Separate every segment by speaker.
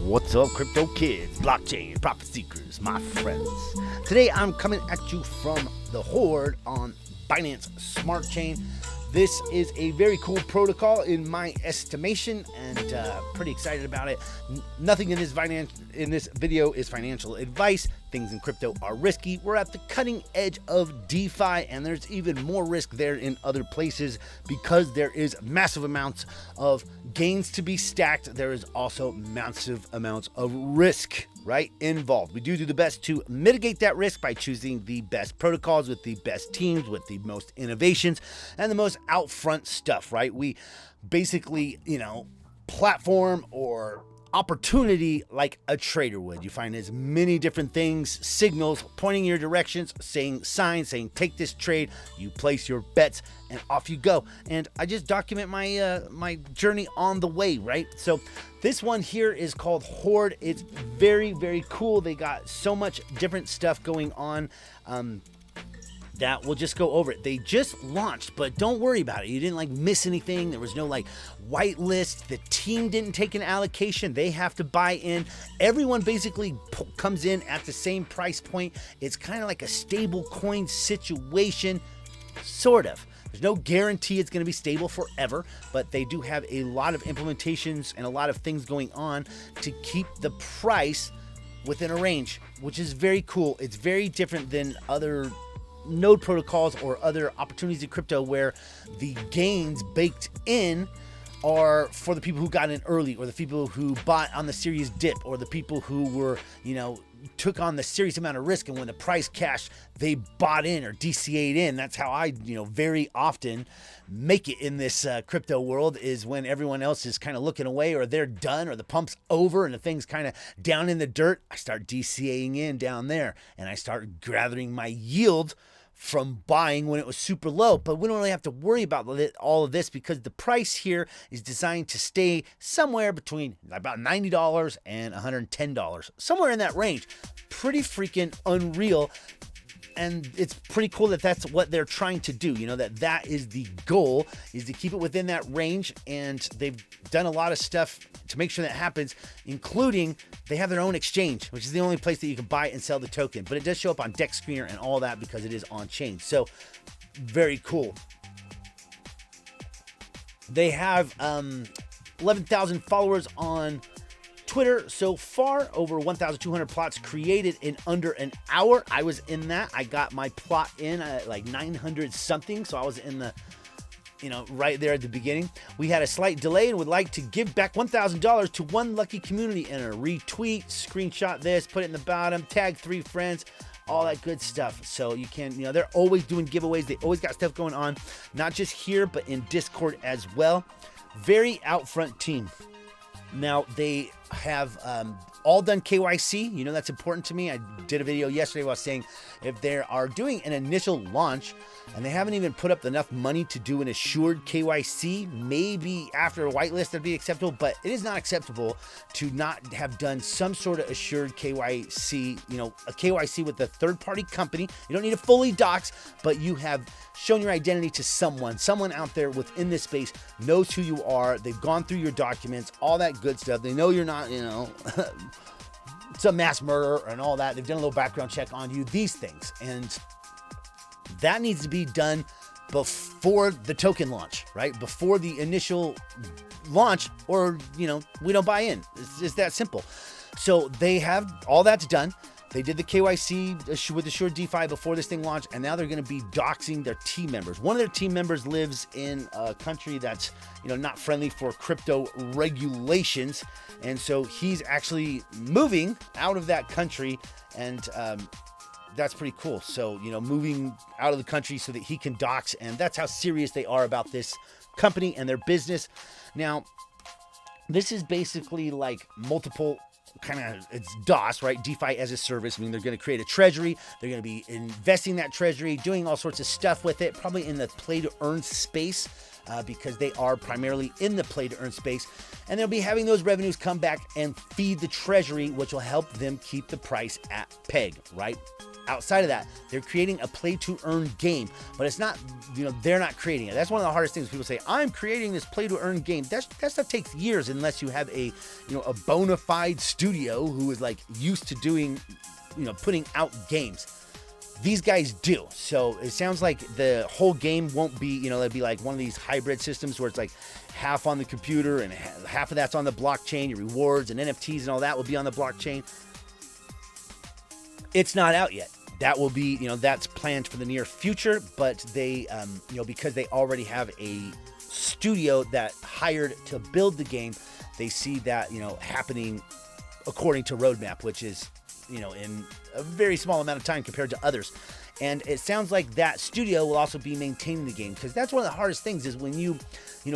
Speaker 1: What's up, crypto kids, blockchain, profit seekers, my friends? Today I'm coming at you from the Horde on Binance Smart Chain. This is a very cool protocol in my estimation, and pretty excited about it. Nothing in this video is financial advice. Things in crypto are risky. We're at the cutting edge of DeFi, and there's even more risk there in other places because there is massive amounts of gains to be stacked. There is also massive amounts of risk, right, involved. We do the best to mitigate that risk by choosing the best protocols with the best teams, with the most innovations, and the most out front stuff, right? We basically, platform or opportunity like a trader would. You find as many different things, signals pointing in your directions, saying signs, saying take this trade. You place your bets and off you go. And I just document my my journey on the way, right? So this one here is called Horde. It's very, very cool. They got so much different stuff going on. That we'll just go over it. They just launched, but don't worry about it. You didn't miss anything. There was no whitelist. The team didn't take an allocation. They have to buy in. Everyone basically comes in at the same price point. It's kind of like a stable coin situation, sort of. There's no guarantee it's going to be stable forever, but they do have a lot of implementations and a lot of things going on to keep the price within a range, which is very cool. It's very different than other node protocols or other opportunities in crypto where the gains baked in are for the people who got in early, or the people who bought on the serious dip, or the people who were, took on the serious amount of risk, and when the price crashed, they bought in or DCA'd in. That's how I, very often make it in this crypto world, is when everyone else is kind of looking away, or they're done, or the pump's over and the thing's kind of down in the dirt. I start DCAing in down there, and I start gathering my yield from buying when it was super low. But we don't really have to worry about all of this because the price here is designed to stay somewhere between about $90 and $110, somewhere in that range. Pretty freaking unreal. And it's pretty cool that that's what they're trying to do. That is the goal, is to keep it within that range. And they've done a lot of stuff to make sure that happens, including they have their own exchange, which is the only place that you can buy and sell the token. But it does show up on Dex Screener and all that because it is on chain. So very cool. They have 11,000 followers on Twitter so far, over 1,200 plots created in under an hour. I was in that. I got my plot in at 900 something, so I was in the, right there at the beginning. We had a slight delay and would like to give back $1,000 to one lucky community enter. Retweet, screenshot this, put it in the bottom, tag 3 friends, all that good stuff. So you can, they're always doing giveaways. They always got stuff going on, not just here, but in Discord as well. Very out front team. Now, they have all done KYC. That's important to me. I did a video yesterday where I was saying if they are doing an initial launch and they haven't even put up enough money to do an assured KYC, maybe after a whitelist that'd be acceptable, but it is not acceptable to not have done some sort of assured KYC, a KYC with a third-party company. You don't need to fully dox, but you have shown your identity to someone out there within this space knows who you are. They've gone through your documents, all that good stuff. They know you're not, some mass murderer and all that. They've done a little background check on you, these things. And that needs to be done before the token launch, right? Before the initial launch, or, we don't buy in. It's just that simple. So they have all that's done. They did the KYC with Assured DeFi before this thing launched, and now they're going to be doxing their team members. One of their team members lives in a country that's, not friendly for crypto regulations, and so he's actually moving out of that country, and that's pretty cool. So, moving out of the country so that he can dox, and that's how serious they are about this company and their business. Now, this is basically multiple it's DaaS, right? DeFi as a service. They're going to create a treasury. They're going to be investing that treasury, doing all sorts of stuff with it, probably in the Play2Earn space, because they are primarily in the Play2Earn space. And they'll be having those revenues come back and feed the treasury, which will help them keep the price at peg, right? outside of that, they're creating a play-to-earn game, but it's not, they're not creating it. That's one of the hardest things. People say, I'm creating this play-to-earn game. That stuff takes years unless you have a bona fide studio who is like used to doing, putting out games. These guys do. So it sounds like the whole game won't be, it'll be like one of these hybrid systems where it's like half on the computer and half of that's on the blockchain. Your rewards and NFTs and all that will be on the blockchain. It's not out yet. That will be, that's planned for the near future, but they, because they already have a studio that hired to build the game, they see that, happening according to roadmap, which is, in a very small amount of time compared to others. And it sounds like that studio will also be maintaining the game, because that's one of the hardest things is when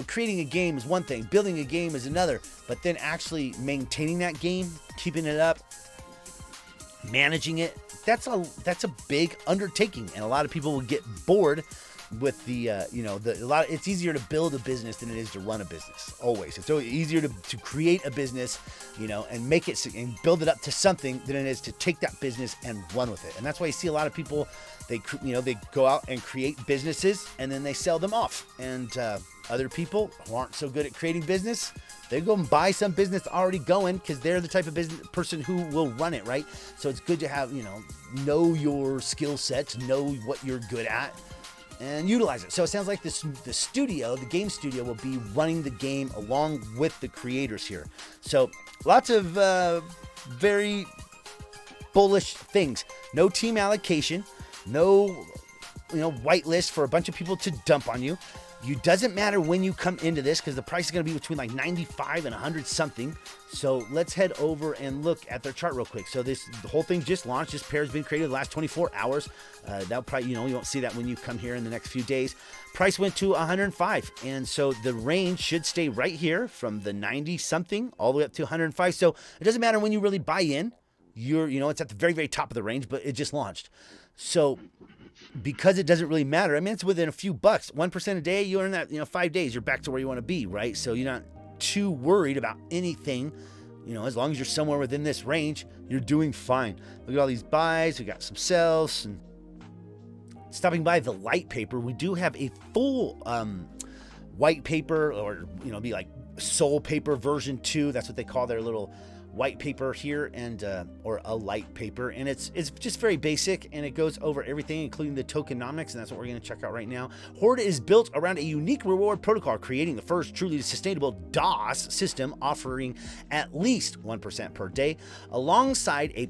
Speaker 1: creating a game is one thing, building a game is another, but then actually maintaining that game, keeping it up, managing it, that's a big undertaking, and a lot of people will get bored with the it's easier to build a business than it is to run a business. Always, it's always easier to create a business, and make it and build it up to something than it is to take that business and run with it. And that's why you see a lot of people, they go out and create businesses and then they sell them off. And other people who aren't so good at creating business, they go and buy some business already going because they're the type of business person who will run it, right? So it's good to have, know your skill sets, know what you're good at, and utilize it. So it sounds like the game studio will be running the game along with the creators here. So lots of very bullish things. No team allocation, no whitelist for a bunch of people to dump on you. You doesn't matter when you come into this because the price is going to be between like 95 and 100 something. So let's head over and look at their chart real quick. So the whole thing just launched. This pair has been created the last 24 hours. That'll probably, you won't see that when you come here in the next few days. Price went to 105. And so the range should stay right here from the 90 something all the way up to 105. So it doesn't matter when you really buy in. It's at the very, very top of the range, but it just launched. So because it doesn't really matter. I mean, it's within a few bucks. 1% a day, you earn that, 5 days, you're back to where you want to be, right? So you're not too worried about anything. As long as you're somewhere within this range, you're doing fine. Look at all these buys. We got some sells. And stopping by the light paper, we do have a full white paper, or, be like soul paper version 2. That's what they call their little white paper here, and or a light paper, and it's just very basic, and it goes over everything, including the tokenomics, and that's what we're going to check out right now. Horde is built around a unique reward protocol, creating the first truly sustainable DaaS system, offering at least 1% per day, alongside a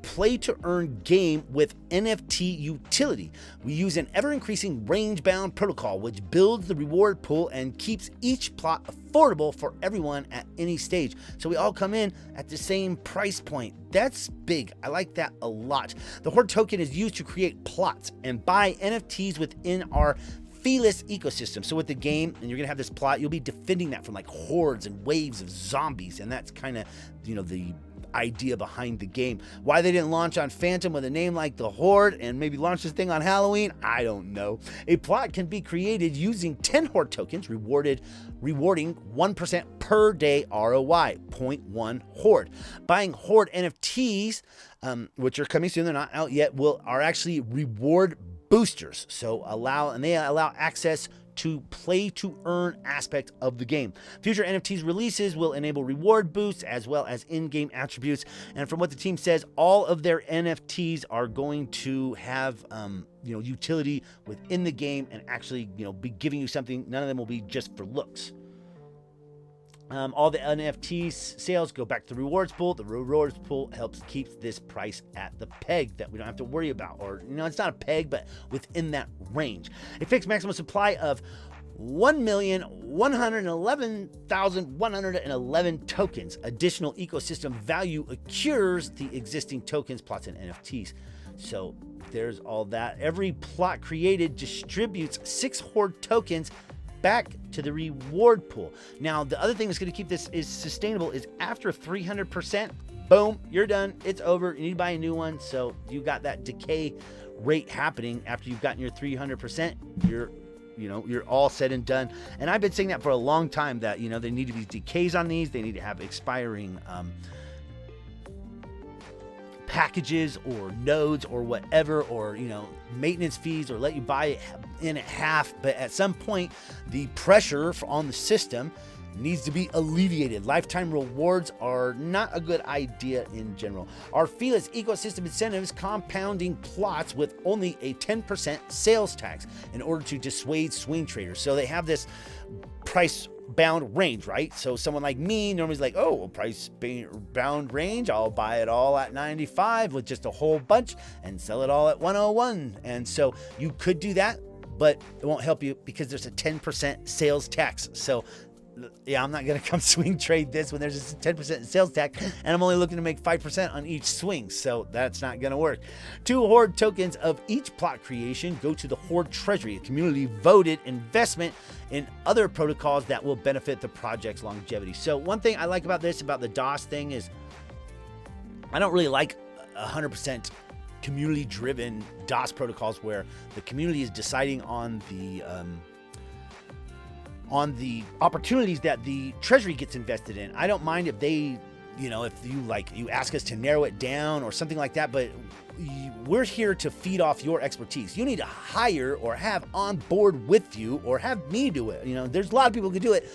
Speaker 1: play-to-earn game with NFT utility. We use an ever-increasing range-bound protocol which builds the reward pool and keeps each plot affordable for everyone at any stage. So we all come in at the same price point. That's big. I like that a lot. The Horde token is used to create plots and buy NFTs within our feeless ecosystem. So with the game, and you're gonna have this plot, you'll be defending that from like hordes and waves of zombies, and that's kind of the idea behind the game. Why they didn't launch on Phantom with a name like the Horde and maybe launch this thing on Halloween, I don't know. A plot can be created using 10 Horde tokens, rewarding 1% per day ROI, 0.1 Horde. Buying Horde NFTs, which are coming soon, they're not out yet, are actually reward boosters. So they allow access to play-to-earn aspect of the game. Future NFTs releases will enable reward boosts as well as in-game attributes. And from what the team says, all of their NFTs are going to have utility within the game and actually be giving you something. None of them will be just for looks. All the NFTs sales go back to the rewards pool. The rewards pool helps keep this price at the peg that we don't have to worry about. Or, it's not a peg, but within that range. A fixed maximum supply of 1,111,111 tokens. Additional ecosystem value accrues the existing tokens, plots, and NFTs. So there's all that. Every plot created distributes 6 Horde tokens back to the reward pool. Now, the other thing that's going to keep this is sustainable is after 300%, boom, you're done. It's over. You need to buy a new one. So you got that decay rate happening after you've gotten your 300%. You're all said and done. And I've been saying that for a long time that, there need to be decays on these. They need to have expiring packages or nodes or whatever, or maintenance fees, or let you buy it in at half. But at some point, the pressure on the system needs to be alleviated. Lifetime rewards are not a good idea in general. Our feeless ecosystem incentives compounding plots with only a 10% sales tax in order to dissuade swing traders. So they have this price bound range, right? So someone like me normally is like, oh, price bound range, I'll buy it all at 95 with just a whole bunch and sell it all at 101. And so you could do that, but it won't help you because there's a 10% sales tax. So yeah, I'm not going to come swing trade this when there's a 10% sales tax and I'm only looking to make 5% on each swing. So that's not going to work. 2 Horde tokens of each plot creation go to the Horde Treasury, a community voted investment in other protocols that will benefit the project's longevity. So one thing I like about this, about the DaaS thing, is I don't really like 100% community driven DaaS protocols where the community is deciding on the opportunities that the treasury gets invested in. I don't mind if they, if you ask us to narrow it down or something like that, but we're here to feed off your expertise. You need to hire or have on board with you or have me do it. There's a lot of people who can do it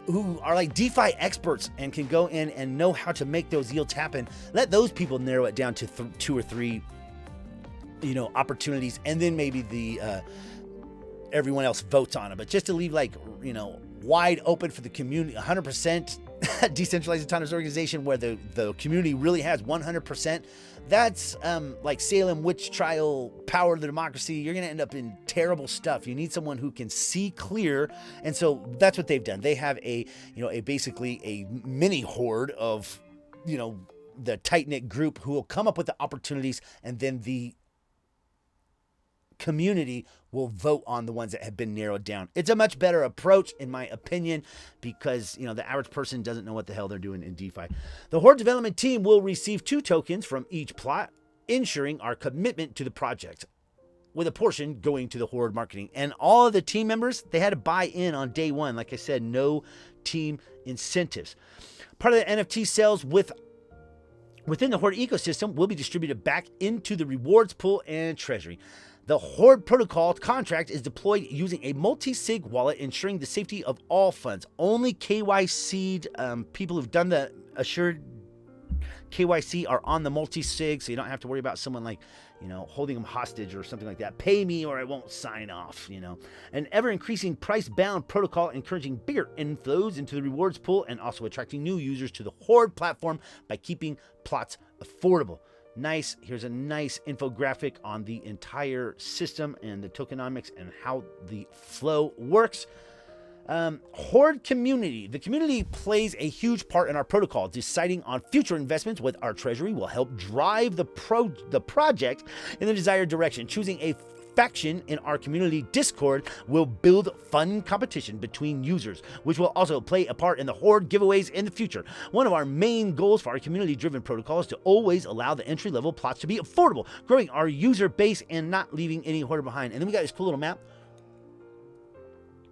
Speaker 1: who are like DeFi experts and can go in and know how to make those yields happen. Let those people narrow it down to 2 or 3, opportunities, and then maybe everyone else votes on it. But just to leave wide open for the community, 100% decentralized autonomous organization where the community really has 100%, that's like Salem witch trial, power of the democracy. You're going to end up in terrible stuff. You need someone who can see clear. And so that's what they've done. They have basically a mini horde of, the tight-knit group who will come up with the opportunities, and then the community will vote on the ones that have been narrowed down. It's a much better approach, in my opinion, because the average person doesn't know what the hell they're doing in DeFi. The Horde development team will receive 2 tokens from each plot, ensuring our commitment to the project, with a portion going to the Horde marketing. And all of the team members, they had to buy in on day one. Like I said, no team incentives. Part of the NFT sales within the Horde ecosystem will be distributed back into the rewards pool and treasury. The Horde protocol contract is deployed using a multi-sig wallet, ensuring the safety of all funds. Only KYC'd people who've done the assured KYC are on the multi-sig, so you don't have to worry about someone holding them hostage or something like that. Pay me or I won't sign off, An ever-increasing price-bound protocol encouraging bigger inflows into the rewards pool and also attracting new users to the Horde platform by keeping plots affordable. Nice. Here's a nice infographic on the entire system and the tokenomics and how the flow works. Horde community. The community plays a huge part in our protocol. Deciding on future investments with our treasury will help drive the project in the desired direction. Choosing a faction in our community Discord will build fun competition between users, which will also play a part in the Horde giveaways in the future. One of our main goals for our community-driven protocol is to always allow the entry-level plots to be affordable, growing our user base and not leaving any Horde behind. And then we got this cool little map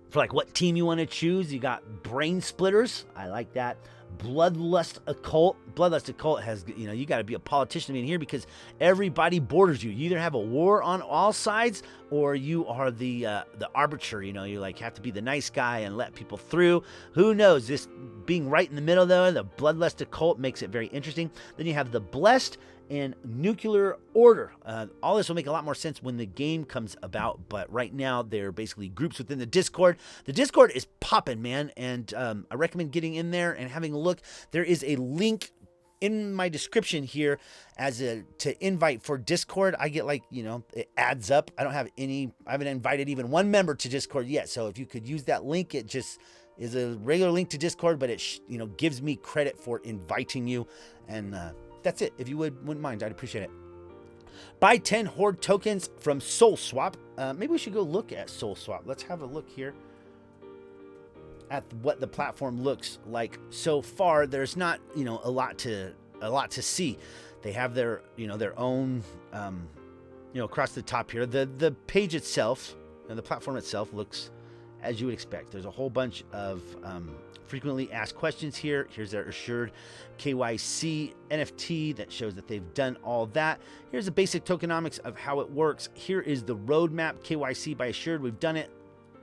Speaker 1: for what team you want to choose. You got Brain Splitters. I like that. Bloodlust Occult. Bloodlust Occult has, you got to be a politician in here because everybody borders you. You either have a war on all sides or you are the arbiter. You have to be the nice guy and let people through. Who knows? This being right in the middle, though, the Bloodlust Occult makes it very interesting. Then you have the Blessed and Nuclear Order. All this will make a lot more sense when the game comes about, but right now they're basically groups within the Discord. The Discord is popping, man, and I recommend getting in there and having a look. There is a link in my description here to invite for Discord. I get it adds up. I haven't invited even one member to Discord yet, so if you could use that link, it just is a regular link to Discord, but it gives me credit for inviting you, and that's it. If you wouldn't mind, I'd appreciate it. Buy 10 Horde tokens from SolSwap. Maybe we should go look at SolSwap. Let's have a look here at what the platform looks like so far. There's not, a lot to see. They have their own, across the top here. The page itself and the platform itself looks as you would expect. There's a whole bunch of frequently asked questions here. Here's their assured KYC NFT that shows that they've done all that. Here's the basic tokenomics of how it works. Here is the roadmap. KYC by assured, we've done it.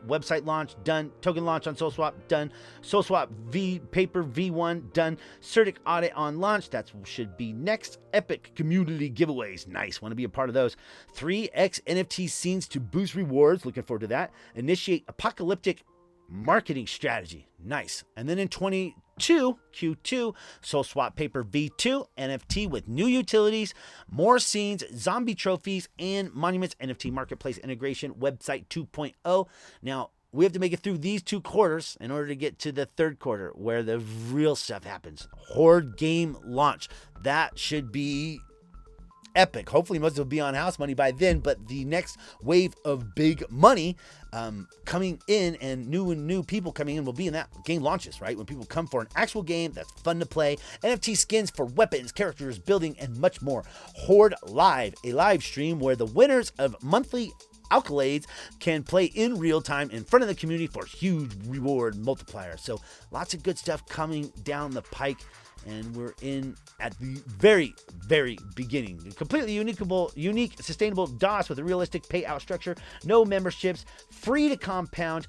Speaker 1: Website launch done, token launch on SolSwap done, SolSwap V paper V1 done, Certic audit on launch, that should be next. Epic community giveaways, nice, want to be a part of those. 3x NFT scenes to boost rewards, looking forward to that. Initiate apocalyptic marketing strategy, nice. And then in Q2, SolSwap paper V2 NFT with new utilities, more scenes, zombie trophies, and monuments NFT marketplace integration, website 2.0. Now we have to make it through these 2 quarters in order to get to the 3rd quarter where the real stuff happens. Horde game launch, that should be epic. Hopefully most will be on house money by then, but the next wave of big money coming in and new people coming in will be in that game launches, right? When people come for an actual game that's fun to play, NFT skins for weapons, characters, building, and much more. Horde Live, a live stream where the winners of monthly accolades can play in real time in front of the community for huge reward multiplier. So lots of good stuff coming down the pike. And we're in at the very, very beginning. A completely unique, sustainable DaaS with a realistic payout structure, no memberships, free to compound,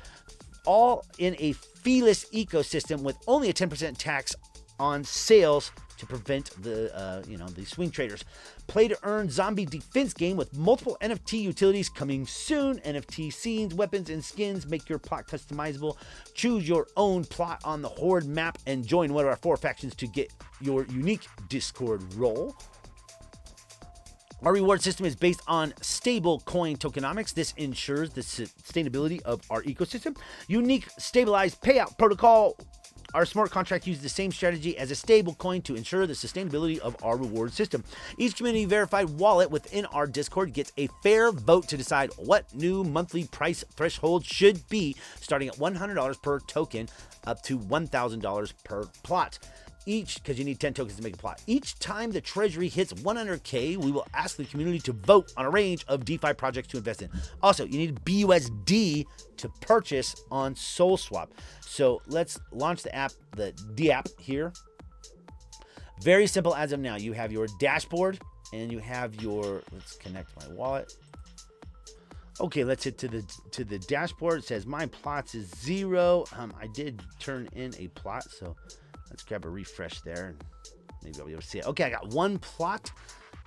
Speaker 1: all in a feeless ecosystem with only a 10% tax on sales to prevent the swing traders. Play2Earn zombie defense game with multiple NFT utilities coming soon. NFT scenes, weapons, and skins. Make your plot customizable. Choose your own plot on the Horde map and join one of our 4 factions to get your unique Discord role. Our reward system is based on stable coin tokenomics. This ensures the sustainability of our ecosystem. Unique stabilized payout protocol. Our smart contract uses the same strategy as a stable coin to ensure the sustainability of our reward system. Each community verified wallet within our Discord gets a fair vote to decide what new monthly price threshold should be, starting at $100 per token up to $1,000 per plot. Because you need 10 tokens to make a plot. Each time the Treasury hits 100K, we will ask the community to vote on a range of DeFi projects to invest in. Also, you need BUSD to purchase on SolSwap. So let's launch the app, the DApp here. Very simple as of now. You have your dashboard and you have your, let's connect my wallet. Okay, let's hit to the dashboard. It says my plots is 0. I did turn in a plot, so let's grab a refresh there and maybe I'll be able to see it. Okay, I got 1 plot.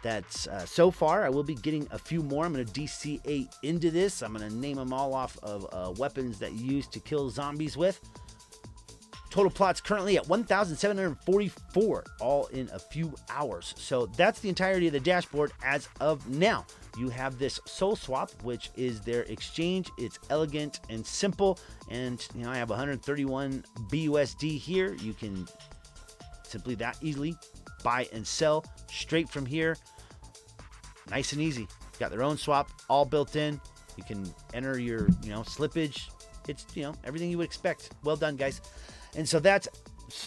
Speaker 1: That's so far. I will be getting a few more. I'm going to DCA into this. I'm going to name them all off of weapons that you use to kill zombies with. Total plots currently at 1,744, all in a few hours. So that's the entirety of the dashboard as of now. You have this SolSwap, which is their exchange. It's elegant and simple. And I have 131 BUSD here. You can simply that easily buy and sell straight from here. Nice and easy. Got their own swap all built in. You can enter your slippage. It's everything you would expect. Well done, guys. And so that's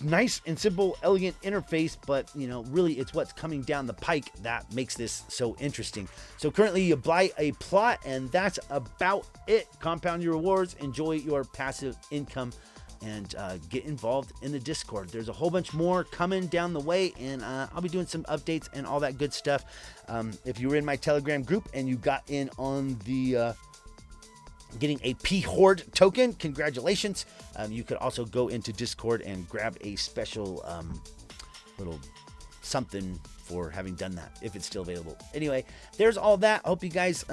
Speaker 1: nice and simple, elegant interface, but really it's what's coming down the pike that makes this so interesting. So currently you buy a plot and that's about it. Compound your rewards, enjoy your passive income, and get involved in the Discord. There's a whole bunch more coming down the way, and I'll be doing some updates and all that good stuff. If you were in my Telegram group and you got in on the getting a P-Horde token, congratulations. You could also go into Discord and grab a special little something for having done that, if it's still available. Anyway, there's all that. I hope you guys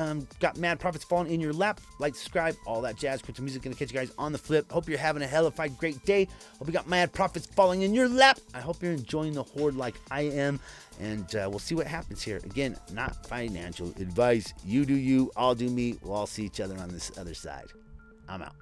Speaker 1: got mad profits falling in your lap. Like, subscribe, all that jazz. CryptoMusic gonna catch you guys on the flip. Hope you're having a hellified great day. Hope you got mad profits falling in your lap. I hope you're enjoying the Horde like I am, and we'll see what happens here. Again, not financial advice. You do you, I'll do me. We'll all see each other on this other side. I'm out.